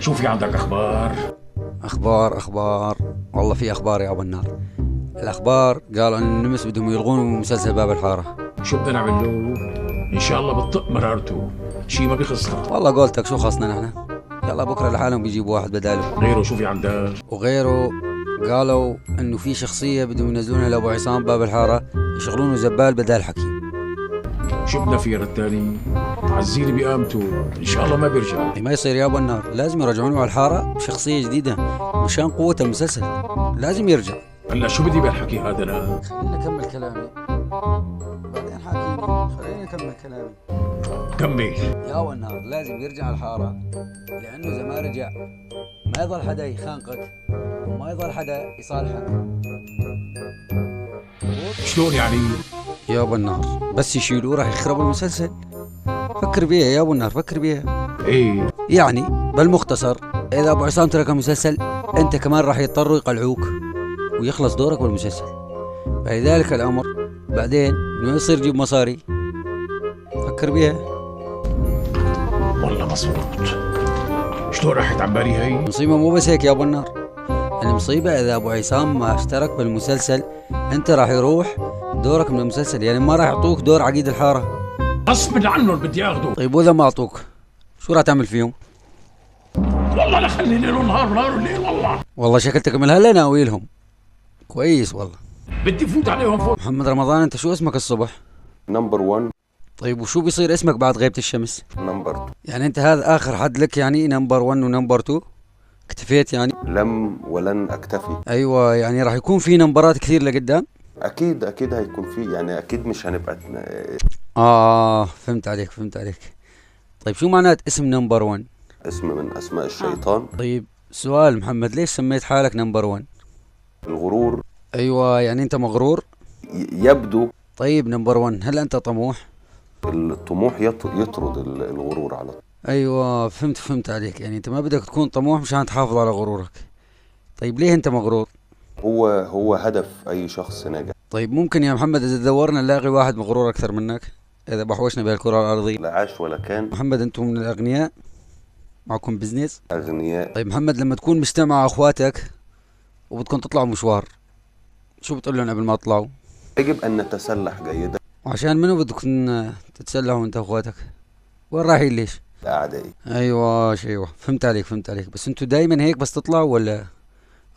شو في عندك اخبار؟ اخبار والله في اخبار يا ابو النار. الاخبار قالوا ان النمس بدهم يلغون مسلسل باب الحاره. شو بدنا نعمل له؟ ان شاء الله بتطق مرارته، شي ما بيخصها. والله قولتك شو خصنا نحن، يلا بكره لحالهم بيجيبوا واحد بداله. غيره شو في عندك؟ وغيره قالوا انه في شخصيه بدهم ينزلونها لابو عصام باب الحاره يشغلونه زبال بدال حكيم. شو بدنا فيه التاني؟ عزيلي بقامته، ان شاء الله ما بيرجع. ما يصير يا ابو النار، لازم يرجعونه على الحاره بشخصيه جديده مشان قوه المسلسل، لازم يرجع. هلا شو بدي بالحكي هذا انا؟ خليني اكمل كلامي بعدين حاكيني، خليني اكمل كلامي. كمل. يا والنهار لازم يرجع الحارة، لأنه إذا ما رجع ما يظل حدا يخانقك وما يظل حدا يصالحك. شلون يعني؟ يا أبو النهار بس يشيلوه راح يخربوا المسلسل. فكر بيها يا أبو النهار، فكر بيها. ايه يعني بالمختصر إذا أبو عصام ترك المسلسل أنت كمان راح يضطروا يقلعوك ويخلص دورك بالمسلسل. فلذلك الأمر بعدين إنه يصير يجيب مصاري. فكر بيها. والله مزبوط. شلون راحت عن بالي هي؟ المصيبة مو بس هيك يا ابو النار، المصيبة اذا ابو عصام ما اشترك بالمسلسل انت راح يروح دورك من المسلسل، يعني ما راح يعطوك دور عقيد الحارة. غصب عنهم بدي اخذه. طيب واذا ما اعطوك شو راح تعمل فيهم؟ والله لا خلي ليل ونهار نهار وليل والله. والله شكلتك من هلا ناوي لهم. كويس والله. بدي فوت عليهم فوت. محمد رمضان انت شو اسمك الصبح؟ نمبر 1. طيب وشو بيصير اسمك بعد غيبة الشمس؟ نمبر 2. يعني انت هذا اخر حد لك، يعني نمبر 1 ونمبر 2 اكتفيت يعني؟ لم ولن اكتفي. ايوه يعني راح يكون في نمبرات كثير لقدام؟ اكيد هيكون في، يعني اكيد مش هنبقى فهمت عليك. طيب شو معنات اسم نمبر 1؟ اسم من اسماء الشيطان. طيب سؤال محمد، ليش سميت حالك نمبر 1؟ الغرور. ايوه يعني انت مغرور؟ يبدو. طيب نمبر 1 هل انت طموح؟ الطموح يطرد الغرور على طول. ايوه فهمت عليك، يعني انت ما بدك تكون طموح مشان تحافظ على غرورك. طيب ليه انت مغرور؟ هو هدف اي شخص ناجح. طيب ممكن يا محمد اذا دورنا نلاقي واحد مغرور اكثر منك، اذا بحوشنا بهالكرة الارضية. لا عاش ولا كان. محمد انتم من الاغنياء، معكم بزنس اغنياء. طيب محمد لما تكون مجتمع مع اخواتك وبدكم تطلعوا مشوار، شو بتقول لهم قبل ما تطلعوا؟ يجب ان نتسلح جيدا. وعشان منو بدكم تتسلحوا انت واخواتك؟ وين رايحين ليش؟ اعدائي. ايوه فهمت عليك. بس انتوا دايما هيك بس تطلعوا ولا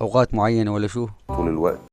اوقات معينة ولا شو؟ طول الوقت.